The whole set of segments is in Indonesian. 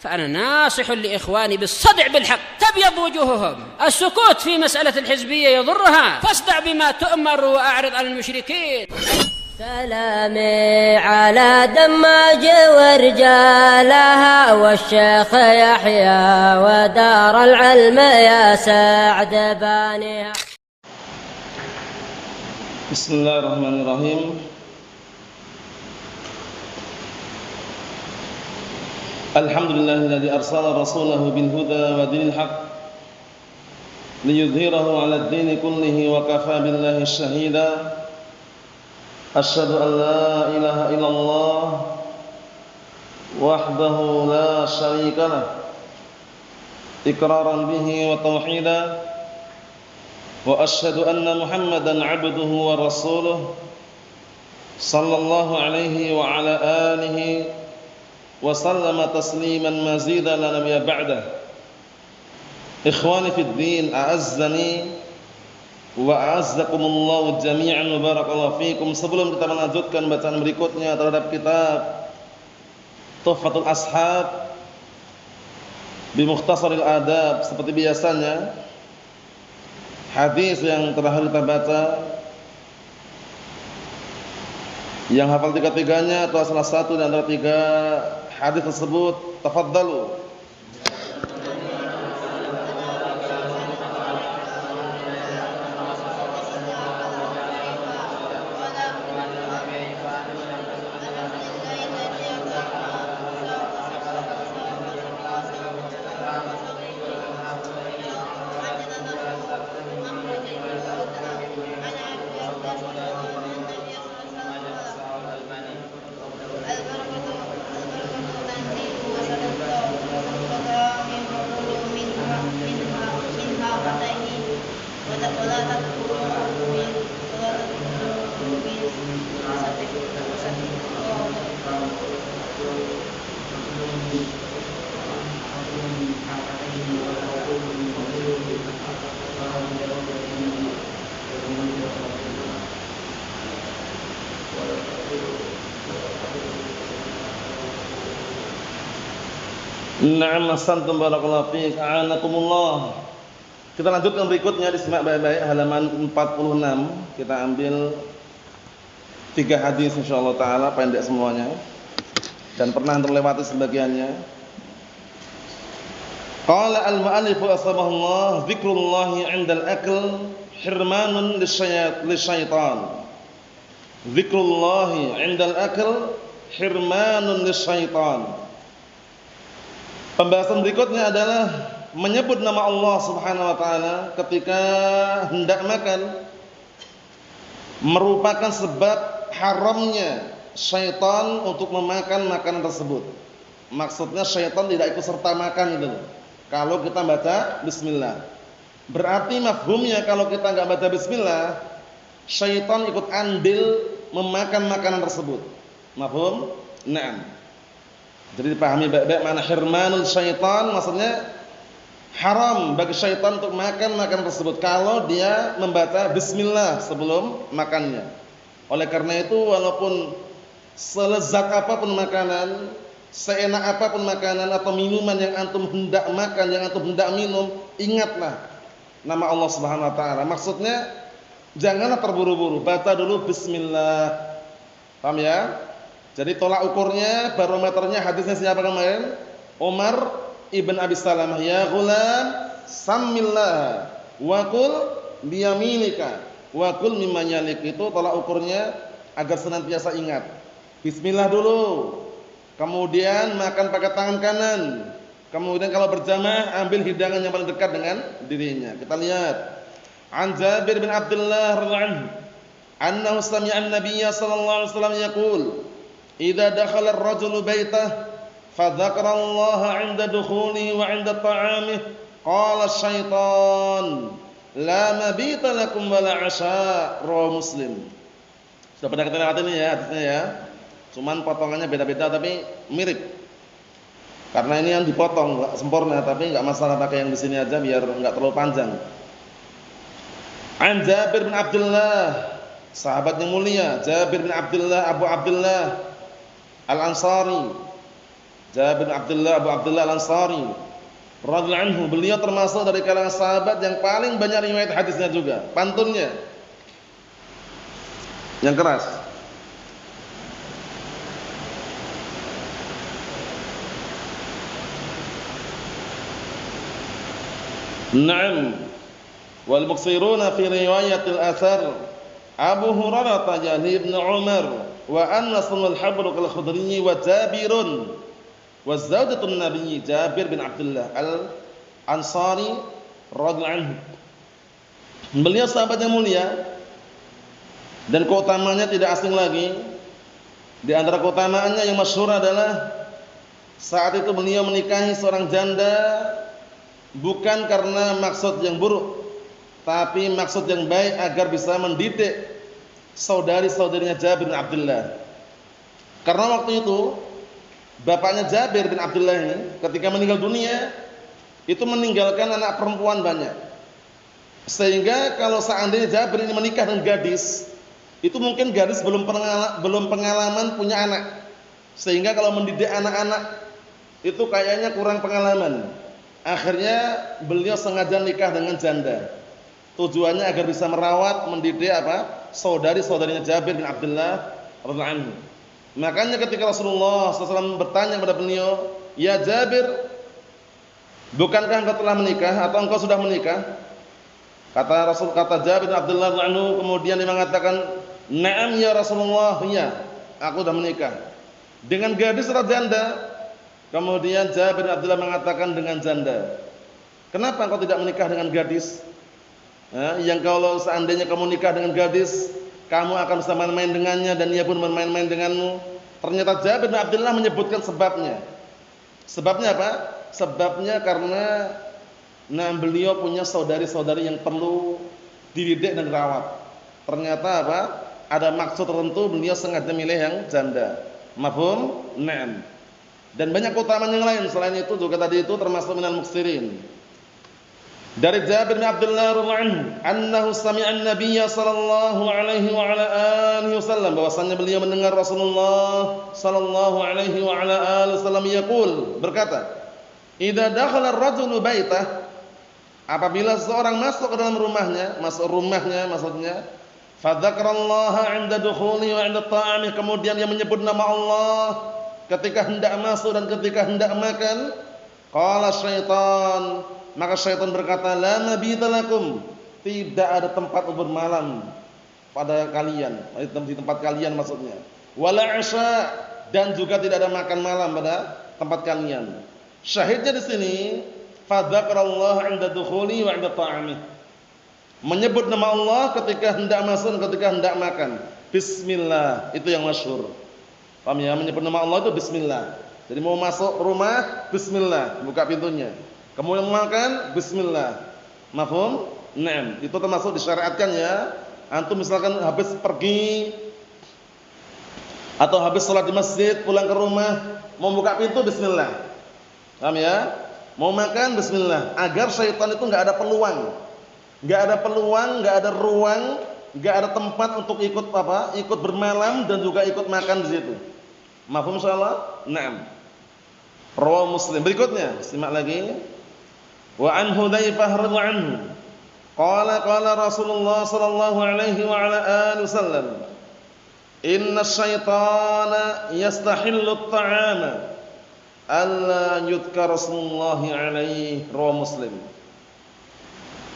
فأنا ناصح لإخواني بالصدع بالحق تبيض وجوههم. السكوت في مسألة الحزبية يضرها، فاصدع بما تؤمر وأعرض عن المشركين. سلامي على دماج ورجالها والشيخ يحيى ودار العلم يا سعد بانيها. بسم الله الرحمن الرحيم. الحمد لله الذي أرسل رسوله بالهدى ودين الحق ليظهره على الدين كله وكفى بالله شهيدا. أشهد أن لا إله إلا الله وحده لا شريك له إقرارا به وتوحيدا، وأشهد أن محمدا عبده ورسوله صلى الله عليه وعلى آله وسلم تسليما مزيدا لا نبي بعده. إخواني في الدين، أعزني wa a'azzakumullahu jami'an wa barakallahu fikum. Sebelum kita melanjutkan bacaan berikutnya terhadap kitab Tuhfatul Ashab bi Mukhtasaril Adab, seperti biasanya hadis yang terakhir kita baca, yang hafal tiga-tiganya atau salah satu di antara tiga hadis tersebut, tafaddalu. Na'am, asantum barakallahu fiik, a'anakumullah. Kita lanjutkan berikutnya, disimak baik-baik halaman 46. Kita ambil 3 hadis insyaallah taala, pendek semuanya dan pernah terlewati sebagiannya. Qala al-mu'allif asbahullah, dzikrullahi 'indal akl hirmanun lisyaitan. Dzikrullahi 'indal akl hirmanun lisyaitan. Pembahasan berikutnya adalah menyebut nama Allah Subhanahu wa taala ketika hendak makan merupakan sebab haramnya syaitan untuk memakan makanan tersebut. Maksudnya syaitan tidak ikut serta makan itu kalau kita baca bismillah. Berarti mafhumnya kalau kita enggak baca bismillah, syaitan ikut andil memakan makanan tersebut. Mafhum? Naam. Jadi dipahami baik-baik mana hirmanul syaitan, maksudnya haram bagi syaitan untuk makan makanan tersebut kalau dia membaca bismillah sebelum makannya. Oleh karena itu, walaupun selezat apapun makanan, seenak apapun makanan atau minuman yang antum hendak makan, yang antum hendak minum, ingatlah nama Allah Subhanahu wa taala. Maksudnya janganlah terburu-buru, baca dulu bismillah. Paham ya? Jadi tolak ukurnya, barometernya hadisnya siapa kemarin? Umar ibn Abi Salamah, ya ghulam samillah wa kul biyaminika wa kul mimma yalik. Itu tolak ukurnya agar senantiasa ingat. Bismillah dulu. Kemudian makan pakai tangan kanan. Kemudian kalau berjamaah ambil hidangan yang paling dekat dengan dirinya. Kita lihat. An Jabir bin Abdullah radhiyallahu anhu, annahu sami'a an-nabiyya sallallahu alaihi wasallam yaqul, idza dakhala ar-rajulu baitah fa dzakara Allah 'inda dukhulihi wa 'inda ta'amihi qala asy-syaitan la mabita lakum wa la 'asha. Rawahu Muslim. Sudah pernah kita lihat ini ya hadisnya ya. Cuman potongannya beda-beda tapi mirip. Karena ini yang dipotong enggak sempurna, tapi enggak masalah pakai yang di sini aja biar enggak terlalu panjang. An Jabir bin Abdullah, sahabat yang mulia, Jabir bin Abdullah Abu Abdullah Al-Ansari. Jabir bin Abdullah Abu Abdullah Al-Ansari radhiyallahu anhu, beliau termasuk dari kalangan sahabat yang paling banyak riwayat hadisnya juga. Pantunnya yang keras. Naam. Wal muksiruna fi riwayatil athar Abu Hurairah tajali Ibnu Umar wa Anas bin al-Habr al-Khudri wa Jabirun wa zaujatun Nabi Jabir bin Abdullah Al-Ansari radhiyallahu anhu. Beliau sahabat yang mulia dan keutamanya tidak asing lagi. Di antara keutamaannya yang masyhur adalah saat itu beliau menikahi seorang janda bukan karena maksud yang buruk, tapi maksud yang baik agar bisa mendidik saudari-saudarinya Jabir bin Abdullah. Karena waktu itu bapaknya Jabir bin Abdullah ini ketika meninggal dunia itu meninggalkan anak perempuan banyak. Sehingga kalau seandainya Jabir ini menikah dengan gadis, itu mungkin gadis belum pengalaman punya anak. Sehingga kalau mendidik anak-anak itu kayaknya kurang pengalaman. Akhirnya beliau sengaja nikah dengan janda. Tujuannya agar bisa merawat, mendidik saudari-saudarinya Jabir bin Abdullah radhiyallahu anhu. Makanya ketika Rasulullah SAW bertanya kepada beliau, "Ya Jabir, bukankah engkau telah menikah atau engkau sudah menikah?" Kata Jabir bin Abdullah radhiyallahu anhu, kemudian dia mengatakan, "Na'am ya Rasulullah, ya, aku sudah menikah." Dengan gadis atau janda? Kemudian Jabir bin Abdullah mengatakan dengan janda. Kenapa engkau tidak menikah dengan gadis? Yang kalau seandainya kamu nikah dengan gadis, kamu akan bisa main-main dengannya dan ia pun bermain-main denganmu. Ternyata Jabir bin Abdullah menyebutkan sebabnya. Sebabnya apa? Sebabnya karena beliau punya saudari-saudari yang perlu dididik dan dirawat. Ternyata apa? Ada maksud tertentu beliau sengaja milih yang janda. Mafhum? Naam. Dan banyak keutamaan yang lain selain itu juga tadi itu termasuk minal muksirin. Dari Jabir bin Abdullah radhiyallahu anhu, annahu sami'a an-nabiy sallallahu alaihi wa ala alihi wasallam, bahwasanya beliau mendengar Rasulullah sallallahu alaihi wa ala alihi wasallam yaqul, berkata, "Idza dakhala ar-rajulu baitah", apabila seorang masuk ke dalam rumahnya, maksudnya, fa dzakarallaha 'inda dukhuli wa 'inda ta'ami, kemudian dia menyebut nama Allah ketika hendak masuk dan ketika hendak makan, qala syaitan, maka syaitan berkata, "La mabita lakum", tidak ada tempat bermalam pada kalian, di tempat kalian maksudnya. Wala 'asha, dan juga tidak ada makan malam pada tempat kalian. Syahidnya di sini, fa dzakarallaha 'inda dukhuli wa 'inda ta'ami. Menyebut nama Allah ketika hendak masuk dan ketika hendak makan. Bismillah, itu yang masyhur. Paham ya? Menyebut nama Allah itu bismillah. Jadi mau masuk rumah, bismillah, buka pintunya. Kemudian makan, bismillah. Mafhum? Naam. Itu termasuk disyariatkan ya. Antum misalkan habis pergi atau habis sholat di masjid, pulang ke rumah, mau buka pintu, bismillah. Paham ya? Mau makan, bismillah. Agar syaitan itu enggak ada peluang. Enggak ada peluang, enggak ada ruang, enggak ada tempat untuk ikut ikut bermalam dan juga ikut makan di situ. Mafhum insyaallah? Naam. Rawahu Muslim. Berikutnya, simak lagi. Wa an Hudzaifah radhiyallahu anhu, qala Rasulullah sallallahu alaihi wa ala alihi wasallam, "Inna syaitana yastahillu at-ta'ama alla yudhkar Rasulullahi alaihi." Rawahu Muslim.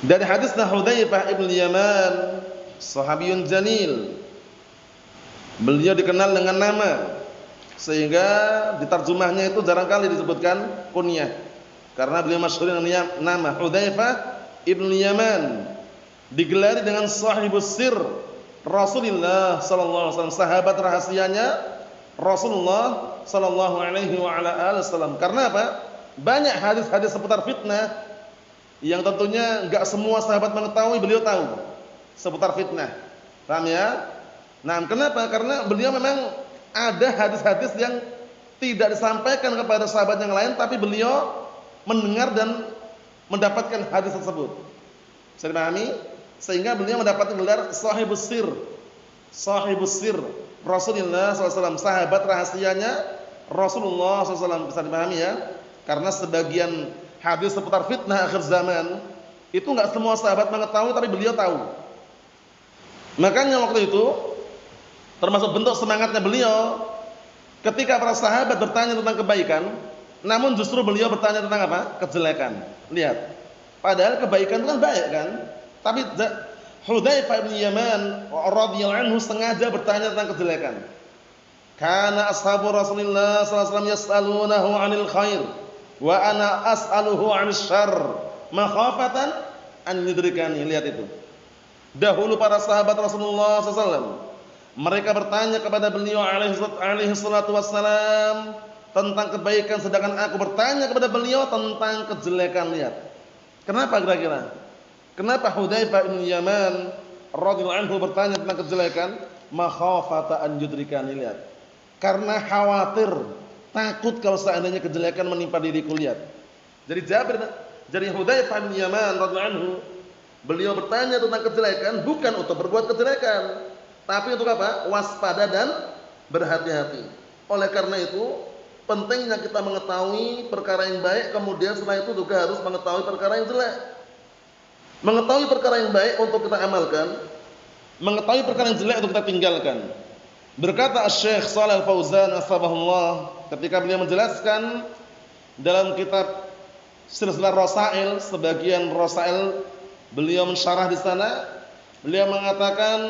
Dari hadis Hudzaifah ibn Yaman, sahabiyun jalil. Beliau dikenal dengan nama, sehingga diterjemahnya itu jarang kali disebutkan kunyah. Karena beliau masyhur dengan nama Hudzaifah ibn Yaman, digelari dengan sahibus sir Rasulullah sallallahu alaihi wasallam, sahabat rahasianya Rasulullah sallallahu alaihi wa ala alihi wasallam. Karena apa? Banyak hadis-hadis seputar fitnah yang tentunya enggak semua sahabat mengetahui, beliau tahu seputar fitnah. Paham ya? Nah, kenapa? Karena beliau memang ada hadis-hadis yang tidak disampaikan kepada sahabat yang lain, tapi beliau mendengar dan mendapatkan hadis tersebut. Bisa dipahami? Sehingga beliau mendapatkan gelar sahibus sir. Sahibus sir Rasulullah SAW, sahabat rahasianya Rasulullah SAW, bisa dipahami ya? Karena sebagian hadis seputar fitnah akhir zaman itu enggak semua sahabat mengetahui, tapi beliau tahu. Makanya waktu itu termasuk bentuk semangatnya beliau ketika para sahabat bertanya tentang kebaikan, namun justru beliau bertanya tentang apa? Kejelekan. Lihat. Padahal kebaikan itu kan baik kan? Tapi Hudzaifah bin Yaman radhiyallahu anhu sengaja bertanya tentang kejelekan. Kana ashabu Rasulillah sallallahu alaihi wasallam yas'alunahu 'anil khair wa ana as'aluhu 'anil syarr makhafatan an yudrikani. Lihat itu. Dahulu para sahabat Rasulullah SAW mereka bertanya kepada beliau alaihi salatu wassalam tentang kebaikan, sedangkan aku bertanya kepada beliau tentang kejelekan. Lihat. Kenapa kira-kira? Kenapa Hudzaifah bin Yaman radhiyallahu anhu bertanya tentang kejelekan? Makhafata an yudrikani. Lihat. Karena khawatir, takut kalau seandainya kejelekan menimpa diriku. Lihat. Jadi Hudzaifah bin Yaman radhiyallahu anhu beliau bertanya tentang kejelekan bukan untuk berbuat kejelekan, tapi untuk apa? Waspada dan berhati-hati. Oleh karena itu, pentingnya kita mengetahui perkara yang baik, kemudian setelah itu juga harus mengetahui perkara yang jelek. Mengetahui perkara yang baik untuk kita amalkan, mengetahui perkara yang jelek untuk kita tinggalkan. Berkata Syekh Shalih Al-Fauzan asbahullah ketika beliau menjelaskan dalam kitab Silsilah Rasail, sebagian Rasail beliau mensyarah di sana, beliau mengatakan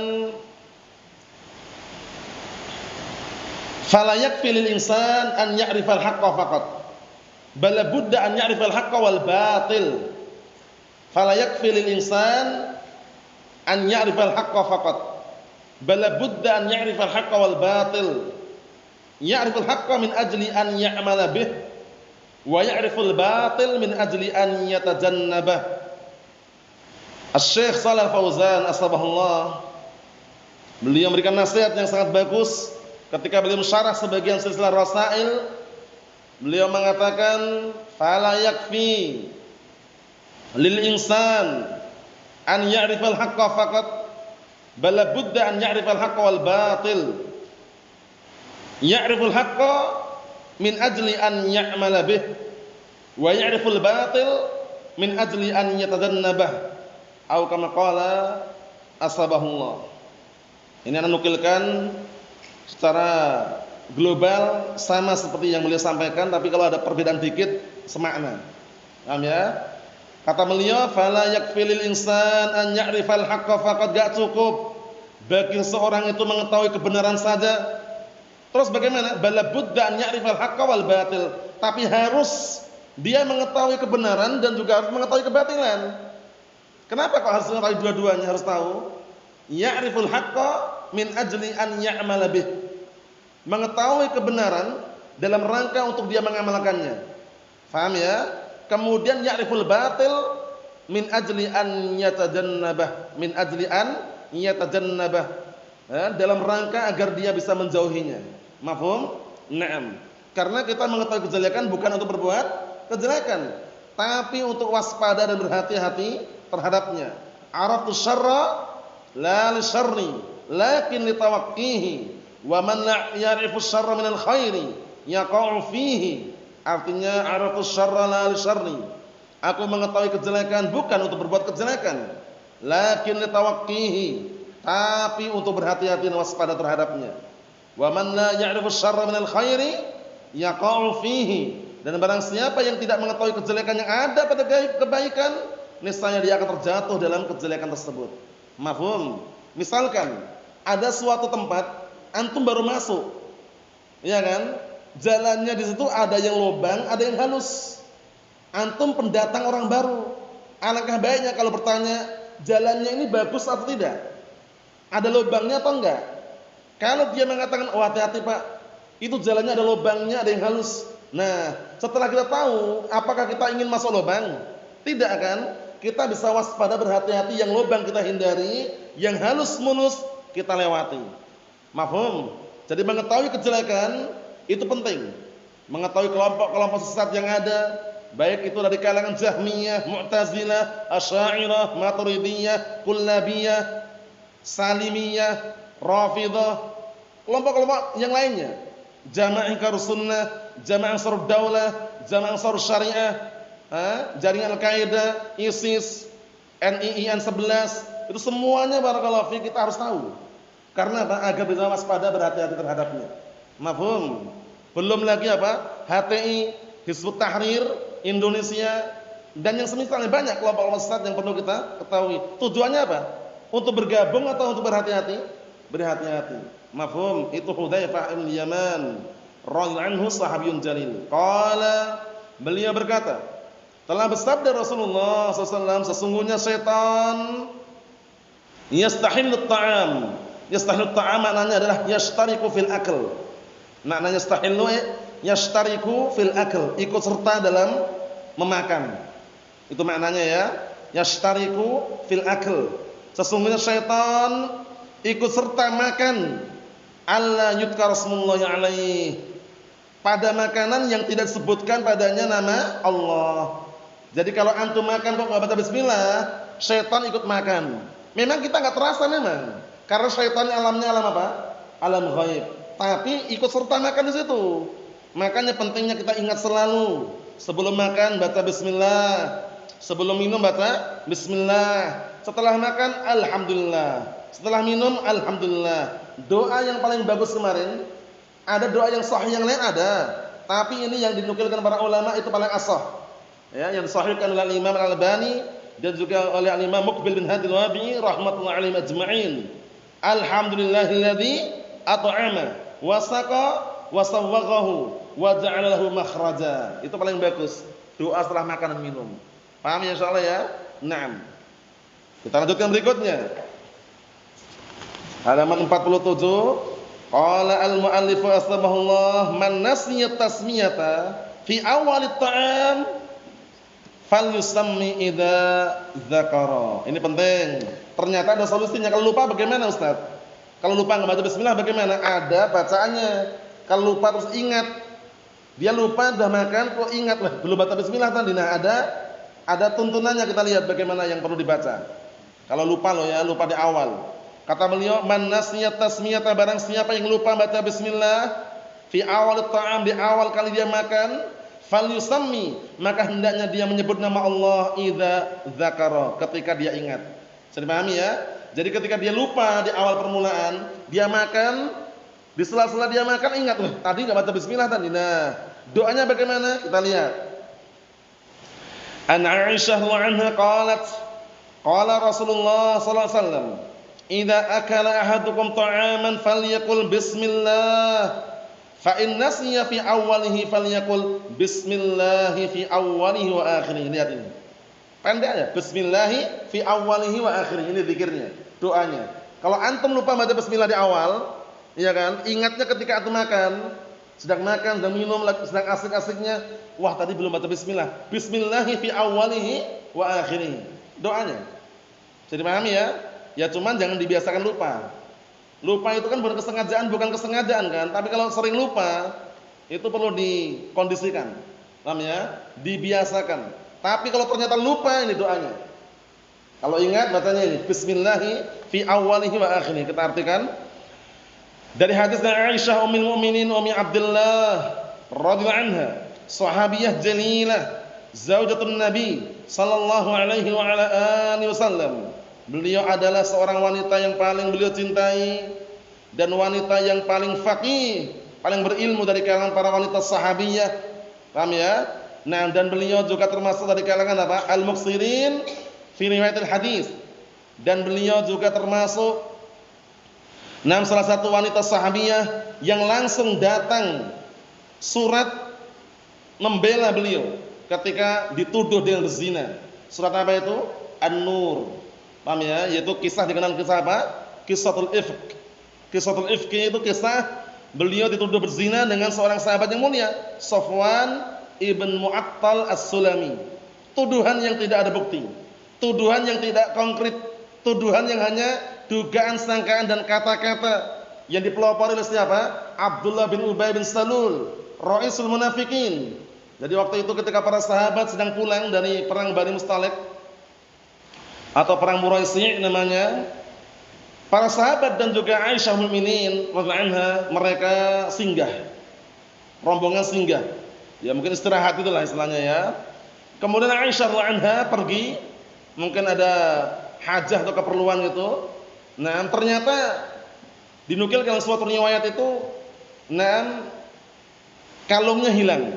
fala yakfi lil insan an ya'rifal haqqa faqat bal budda an ya'rifal haqqa wal batil. Fala yakfi lil insan an ya'rifal haqqa faqat bal budda an ya'rifal haqqa wal batil. Ya'riful haqqa min ajli an ya'mala bih wa ya'riful batil min ajli an yatajannabah. Syekh Shalih Al-Fauzan asbahullah beliau memberikan nasihat yang sangat bagus ketika beliau mensyarah sebagian silsilah rasail. Beliau mengatakan fala yakfi lil insan an ya'rifal haqqa faqat bal budda an ya'rifal haqqa wal batil. Ya'riful haqqa min ajli an ya'mala bih wa ya'riful batil min ajli an yatadannabah. Atau kama qala asbahullah. Ini anak nukilkan secara global sama seperti yang beliau sampaikan, tapi kalau ada perbedaan dikit semakna. Paham ya? Kata beliau, fala yakfi lil insan an ya'rifal haqqa faqad, gak cukup bagi seorang itu mengetahui kebenaran saja. Terus bagaimana? Bala budda an ya'rifal haqqa wal batil. Tapi harus dia mengetahui kebenaran dan juga harus mengetahui kebatilan. Kenapa kok harus mengetahui dua-duanya, harus tahu? Ya'riful haqqa min ajli an ya'mala bih. Mengetahui kebenaran dalam rangka untuk dia mengamalkannya. Faham ya? Kemudian ya'riful batil min ajli an yatajannabah, min ajli an yatajannabah. Dalam rangka agar dia bisa menjauhinya. Mafhum? Naam. Karena kita mengetahui kejelekan bukan untuk berbuat kejelekan, tapi untuk waspada dan berhati-hati terhadapnya. Araftu syarra la li syarri lakin li tawaqqihi wa man la ya'rifu syarra minal khairi yaqa'u fihi. Artinya araftu syarra la li syarri, aku mengetahui kejelekan bukan untuk berbuat kejelekan, lakin li tawaqqihi, tapi untuk berhati-hati dan waspada terhadapnya. Wa man la ya'rifu syarra minal khairi yaqa'u fihi, dan barang siapa yang tidak mengetahui kejelekan yang ada pada kebaikan, niscaya dia akan terjatuh dalam kejelekan tersebut. Mafhum? Misalkan ada suatu tempat antum baru masuk, ya kan? Jalannya di situ ada yang lubang, ada yang halus. Antum pendatang orang baru. Alangkah baiknya kalau bertanya, jalannya ini bagus atau tidak? Ada lubangnya atau enggak? Kalau dia mengatakan, oh hati-hati Pak, itu jalannya ada lubangnya, ada yang halus. Nah, setelah kita tahu, apakah kita ingin masuk lubang? Tidak kan? Kita bisa waspada, berhati-hati, yang lubang kita hindari, yang halus mulus kita lewati. Mafhum? Jadi mengetahui kejelekan itu penting. Mengetahui kelompok-kelompok sesat yang ada, baik itu dari kalangan Jahmiyah, Mu'tazilah, Asy'ariyah, Maturidiyah, Kullabiyah, Salimiyah, Rafidhah, kelompok-kelompok yang lainnya. Jamaah Ansarus Sunnah, Jamaah Ansarud Daulah, Jamaah Ansarus Syariah, jaringan Al-Qaeda, ISIS, NII, N11, itu semuanya barakallahu fi kita harus tahu. Karena apa? Agar bisa waspada, berhati-hati terhadapnya. Mafhum? Belum lagi apa? HTI, Hizbut Tahrir Indonesia dan yang semisalnya, banyak kelompok sesat yang perlu kita ketahui. Tujuannya apa? Untuk bergabung atau untuk berhati-hati? Berhati-hati. Mafhum? Itu Hudzaifah bin Yaman radhiyallahu anhu, sahabiyun jalil. Qala, beliau berkata, telah bersabda Rasulullah SAW, sesungguhnya syaitan yastahillut ta'am. Yastahillut ta'am maknanya adalah yashtariku fil akl. Maknanya yastahillu yashtariku fil akl, ikut serta dalam memakan. Itu maknanya ya, yashtariku fil akl. Sesungguhnya syaitan ikut serta makan alla yudkar rasmullahi alaih, pada makanan yang tidak disebutkan padanya nama Allah. Jadi kalau antum makan kok enggak baca bismillah, syaitan ikut makan. Memang kita enggak terasa memang, karena syaitan alamnya alam apa? Alam ghaib. Tapi ikut serta makan di situ. Makanya pentingnya kita ingat selalu, sebelum makan baca bismillah, sebelum minum baca bismillah, setelah makan alhamdulillah, setelah minum alhamdulillah. Doa yang paling bagus kemarin, ada doa yang sahih yang lain ada, tapi ini yang dinukilkan para ulama itu paling ashah. Ya, yang disahihkan oleh Imam Al-Albani dan juga oleh Imam Muqbil bin Hadi Al-Wabi'i rahimatullah alaihim ajma'in. Alhamdulillahilladzi at'ama wa saqa wa sawwaghahu wa ja'ala lahu makhraja. Itu paling bagus doa setelah makan dan minum. Paham ya insyaallah ya? Naam. Kita lanjutkan berikutnya. Halaman 47. Qala al-mu'allif asbahullah, man nasiya tasmiyata fi awal at-ta'am falyusammi idza dzakara. Ini penting. Ternyata ada solusinya. Kalau lupa bagaimana Ustaz? Kalau lupa enggak baca bismillah bagaimana? Ada bacaannya. Kalau lupa terus ingat. Dia lupa dah makan kok ingat lah belum baca bismillah tadi. Nah, ada tuntunannya, kita lihat bagaimana yang perlu dibaca. Kalau lupa loh ya, lupa di awal. Kata beliau, man nasiya tasmiyata, barang siapa yang lupa baca bismillah fi awal ta'am, di awal kali dia makan, falyusammi, maka hendaknya dia menyebut nama Allah idza dzakara, ketika dia ingat. Bisa dipahami ya? Jadi ketika dia lupa di awal permulaan, dia makan, di sela-sela dia makan ingat, tadi enggak baca bismillah tadi. Nah, doanya bagaimana? Kita lihat. An Aisyah anha qalat, qala Rasulullah sallallahu alaihi wasallam, idza akala ahadukum ta'aman falyaqul bismillah, fa in nasiya fi awwalihi falyaqul bismillah fi awwalihi wa akhirih. Lihat ini. Pendek aja, bismillah fi awwalihi wa akhirih. Ini zikirnya, doanya. Kalau antum lupa baca bismillah di awal, iya kan? Ingatnya ketika antum makan, sedang makan dan minum, sedang asik-asiknya, wah tadi belum baca bismillah. Bismillah fi awwalihi wa akhirih. Doanya. Jadi pahami ya? Ya cuman jangan dibiasakan lupa. Lupa itu kan bukan kesengajaan kan. Tapi kalau sering lupa, itu perlu dikondisikan. Paham ya? Dibiasakan. Tapi kalau ternyata lupa, ini doanya. Kalau ingat bacanya ini, bismillahi fi awwalihi wa akhirih. Kita artikan dari hadis dari Aisyah ummul mukminin Ummi Abdullah radhiyallahu anha, sahabiyah jalilah, zaujatun Nabi sallallahu alaihi wa ala alihi wasallam. Beliau adalah seorang wanita yang paling beliau cintai dan wanita yang paling faqih, paling berilmu dari kalangan para wanita sahabiyah. Paham ya? Nah, dan beliau juga termasuk dari kalangan apa? Al-muksirin fi riwayatil hadis. Dan beliau juga termasuk salah satu wanita sahabiyah yang langsung datang surat membela beliau ketika dituduh dengan berzina. Surat apa itu? An-Nur. Paham ya? Yaitu kisah dikenal kisah apa? Qissatul Ifk. Qissatul Ifk itu kisah beliau dituduh berzina dengan seorang sahabat yang mulia, Safwan ibn Mu'attal As-Sulami. Tuduhan yang tidak ada bukti, tuduhan yang tidak konkret, tuduhan yang hanya dugaan, sangkaan dan kata-kata yang dipelopori oleh siapa? Abdullah bin Ubay bin Salul, Ra'isul Munafikin. Jadi waktu itu ketika para sahabat sedang pulang dari perang Bani Mustalik atau perang Muraisi' namanya, para sahabat dan juga Aisyah mukminin radhiyallahu anha mereka singgah rombongan singgah. Ya mungkin istirahat itulah istilahnya ya. Kemudian Aisyah radhiyallahu anha pergi, mungkin ada hajah atau keperluan gitu. Nah, ternyata dinukilkan dalam suatu riwayat itu, nah, kalungnya hilang.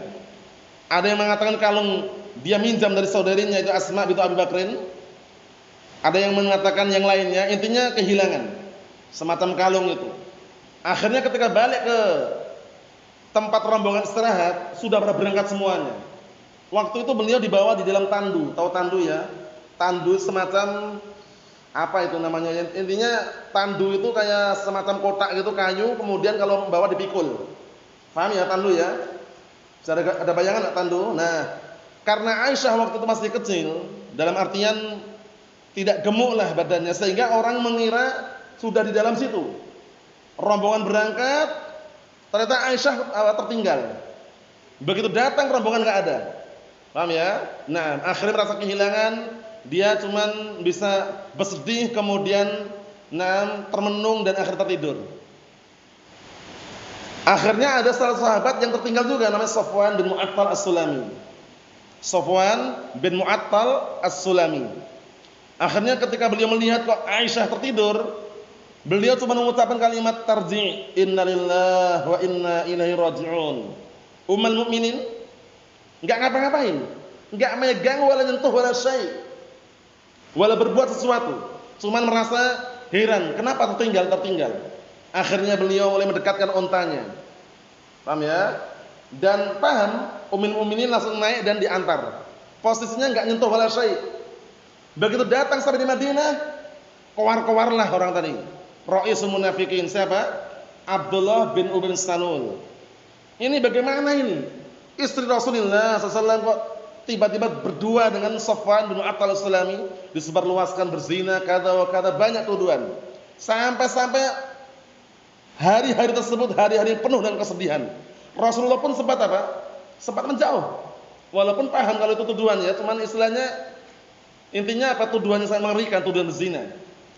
Ada yang mengatakan kalung dia minjam dari saudarinya itu Asma bintu Abi Bakrin. Ada yang mengatakan yang lainnya, intinya kehilangan semacam kalung itu. Akhirnya ketika balik ke tempat rombongan istirahat, sudah pada berangkat semuanya. Waktu itu beliau dibawa di dalam tandu, tahu tandu ya? Tandu semacam apa itu namanya? Intinya tandu itu kayak semacam kotak gitu kayu, kemudian kalau membawa dipikul. Paham ya tandu ya? Ada bayangan enggak tandu? Nah, karena Aisyah waktu itu masih kecil, dalam artian tidak gemuk lah badannya, sehingga orang mengira sudah di dalam situ. Rombongan berangkat, ternyata Aisyah tertinggal. Begitu datang rombongan enggak ada. Paham ya? Nah, akhirnya merasa kehilangan, dia cuman bisa bersedih, kemudian termenung dan akhirnya tertidur. Akhirnya ada salah sahabat yang tertinggal juga, namanya Safwan bin Mu'attal As-Sulami. Safwan bin Mu'attal As-Sulami. Akhirnya ketika beliau melihat kok Aisyah tertidur, beliau cuma mengucapkan kalimat tarji', innalillahi wa inna ilaihi raji'un. Ummul mukminin enggak ngapa-ngapain, enggak megang wala nyentuh wala syai', wala berbuat sesuatu, cuma merasa heran kenapa tertinggal. Akhirnya beliau mulai mendekatkan ontanya. Paham ya? Dan paham, ummul mukminin langsung naik dan diantar. Posisinya enggak nyentuh wala syai'. Begitu datang sampai di Madinah, kowar-kowarlah orang tadi. Ra'isul munafikin siapa? Abdullah bin Ubay bin Salul. Ini bagaimana ini? Istri Rasulullah SAW kok tiba-tiba berdua dengan Safwan bin Mu'attal As-Sulami, disebarluaskan berzina, kata wa kata, banyak tuduhan. Sampai-sampai hari-hari tersebut hari-hari penuh dengan kesedihan. Rasulullah pun sempat apa? Sempat menjauh. Walaupun paham kalau itu tuduhan ya, cuman istilahnya intinya apa, tuduhannya sangat mengerikan, tuduhan berzina.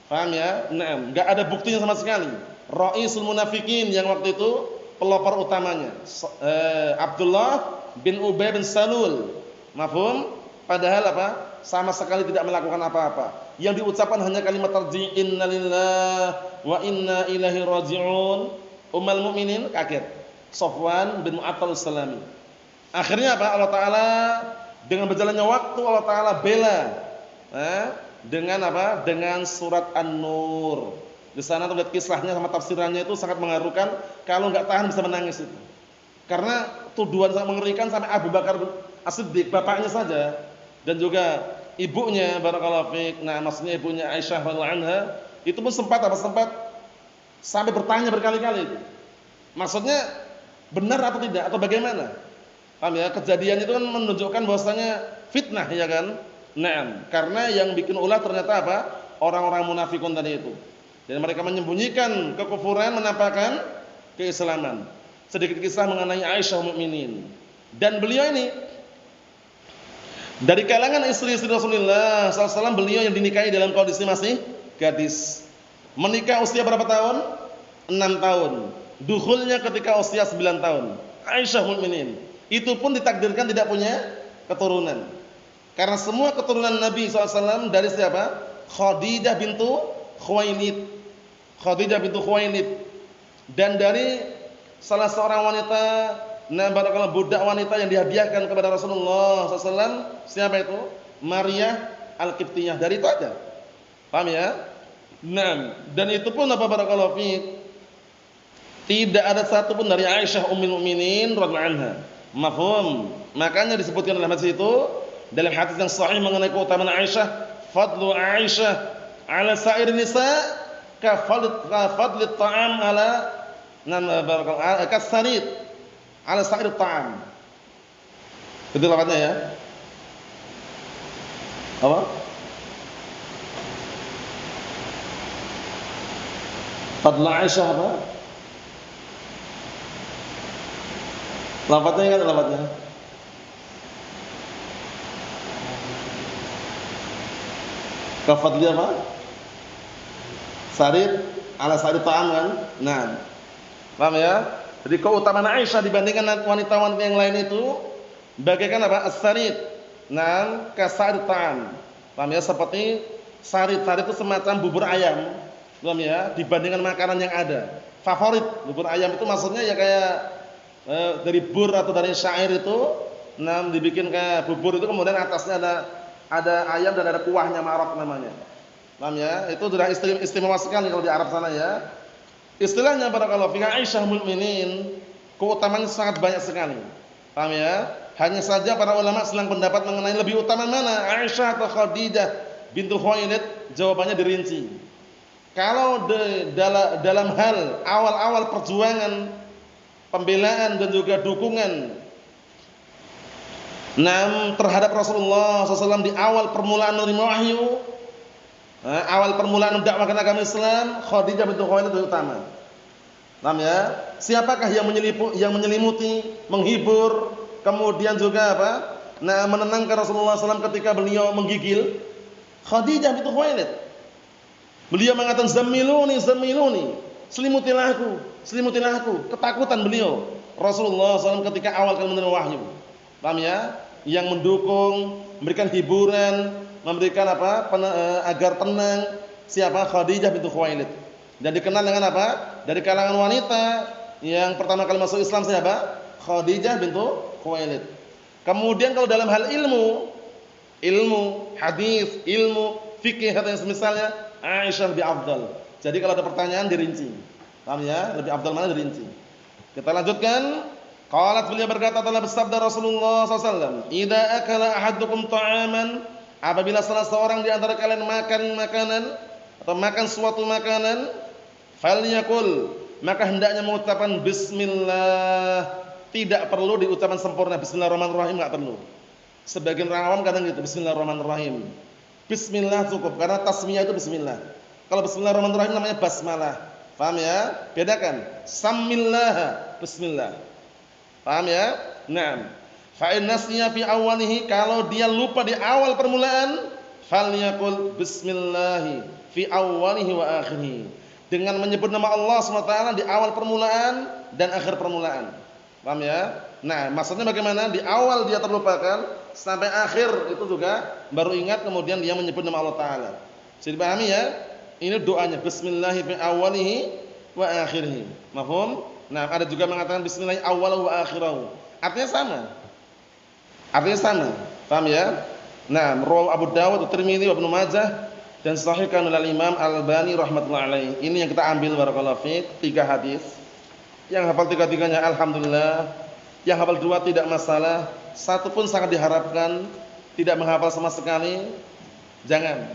Paham ya? Nah, enggak ada buktinya sama sekali. Ra'isul munafikin yang waktu itu pelopor utamanya Abdullah bin Ubay bin Salul. Mafhum? Padahal apa? Sama sekali tidak melakukan apa-apa. Yang diucapkan hanya kalimat tarji', innalillahi wa inna ilaihi raji'un. Ummul mukminin kaget. Safwan bin Mu'attal As-Sulami. Akhirnya apa? Allah Taala dengan berjalannya waktu Allah Taala bela dengan apa? Dengan surat An-Nur. Di sana terlihat kisahnya sama tafsirannya itu sangat mengharukan. Kalau enggak tahan bisa menangis itu. Karena tuduhan sangat mengerikan sampai Abu Bakar As-Siddiq, bapaknya saja, dan juga ibunya, barakallahu fiik. Nah, maksudnya ibunya Aisyah radhiyallahu anha, itu pun sempat sampai bertanya berkali-kali itu. Maksudnya benar atau tidak atau bagaimana? Paham ya? Kejadian itu kan menunjukkan bahwasanya fitnah, ya kan? Nah, karena yang bikin ulah ternyata apa? Orang-orang munafikun tadi itu. Dan mereka menyembunyikan kekufuran, menampakkan keislaman. Sedikit kisah mengenai Aisyah mukminin. Dan beliau ini dari kalangan istri-istri Rasulullah SAW, beliau yang dinikahi dalam kondisi masih gadis. Menikah usia berapa tahun? 6 tahun. Dukhulnya ketika usia 9 tahun. Aisyah mukminin. Itu pun ditakdirkan tidak punya keturunan. Karena semua keturunan Nabi SAW dari siapa? Khadijah bintu Khuwailid. Khadijah bintu Khuwailid. Dan dari salah seorang wanita, barakallahu, budak wanita yang dihadiahkan kepada Rasulullah SAW. Siapa itu? Maria Al-Qibtiyah. Dari itu aja. Paham ya? Nah, dan itu pun apa, barakallahu fiik, tidak ada satu pun dari Aisyah ummul mukminin radhiyallahu anha. Mafhum? Makanya disebutkan dalam hadis itu, dalam hadis yang sahih mengenai keutamaan Aisyah, fadlu Aisyah ala sa'ir nisa ka fadli ta'am ala barakallahu kasarid ala sa'ir ta'am. Itu lafaznya ya. Apa? Fadlu Aisyah apa? Lafaznya ingat lafaznya? Kafadli apa? Sarid ala sarid ta'am kan? Nah. Paham ya? Jadi keutamaan Aisyah dibandingkan wanita-wanita yang lain itu bagaikan apa? As-sarid. Nah, kasa'ir ta'am. Paham ya? Seperti sarid-sarid itu semacam bubur ayam. Paham ya? Dibandingkan makanan yang ada. Favorit bubur ayam itu maksudnya ya kayak dari bur atau dari syair itu, nah dibikin kayak bubur itu kemudian atasnya ada ayam dan ada kuahnya, marok namanya. Paham ya? Itu sudah istimewa sekali kalau di Arab sana ya. Istilahnya barakallahu fika Aisyah mukminin, keutamaan sangat banyak sekali. Paham ya? Hanya saja para ulama selang pendapat mengenai lebih utama mana, Aisyah atau Khadijah bintul Khuwailid, jawabannya dirinci. Kalau dalam hal awal-awal perjuangan, pembelaan dan juga dukungan terhadap Rasulullah SAW di awal permulaan menerima wahyu, awal permulaan mendakwahkan agama Islam, Khadijah bintul Khuwailid itu utama. Paham ya? Siapakah yang menyelimuti, menghibur, kemudian juga apa? Nah, menenangkan Rasulullah SAW ketika beliau menggigil? Khadijah bintul Khuwailid. Beliau mengatakan zamiluni, selimutilah aku. Ketakutan beliau Rasulullah SAW ketika awal kali menerima wahyu. Paham ya? Yang mendukung, memberikan hiburan, memberikan apa? Agar tenang. Siapa? Khadijah bintul Khuwailid. Dan dikenal dengan apa? Dari kalangan wanita yang pertama kali masuk Islam siapa? Khadijah bintul Khuwailid. Kemudian kalau dalam hal ilmu hadis, ilmu fikih atau yang semisalnya, Aisyah lebih afdal. Jadi kalau ada pertanyaan dirinci. Paham ya? Lebih afdal mana dirinci. Kita lanjutkan. Qalat, beliau berkata, telah bersabda Rasulullah SAW, "Idza akala ahadukum ta'aman," apabila salah seorang di antara kalian makan makanan atau makan suatu makanan, falyakul, maka hendaknya mengucapkan bismillah. Tidak perlu diucapkan sempurna bismillahirrahmanirrahim, enggak perlu. Sebagian orang awam kadang gitu, bismillahirrahmanirrahim. Bismillah cukup karena tasmiyah itu bismillah. Kalau bismillahirrahmanirrahim namanya basmalah. Paham ya? Bedakan. Samillah, bismillah. Paham ya? Naam. Fa in nasiya fi awwalihi, kalau dia lupa di awal permulaan, falyakul bismillah fi awwalihi wa akhirih. Dengan menyebut nama Allah SWT di awal permulaan dan akhir permulaan. Paham ya? Nah, maksudnya bagaimana? Di awal dia terlupakan, sampai akhir itu juga baru ingat, kemudian dia menyebut nama Allah Ta'ala. Jadi pahami ya? Ini doanya bismillah fi awwalihi wa akhirih. Mafhum? Nah, ada juga mengatakan bismillah awwalahu wa akhirahu. Artinya sama. Paham ya? Nah, rawahu Abu Dawud, Tirmidzi, Ibnu Majah dan sahihkan oleh Imam Al-Albani rahimatullah alaihi. Ini yang kita ambil barakallahu fiik, 3 hadis. Yang hafal 3-3-nya alhamdulillah. Yang hafal 2 tidak masalah. 1 pun sangat diharapkan. Tidak menghafal sama sekali, jangan.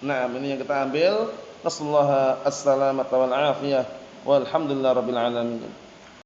Nah, ini yang kita ambil. Nasallahu as-salamata wal afiyah. Walhamdulillah rabbil alamin.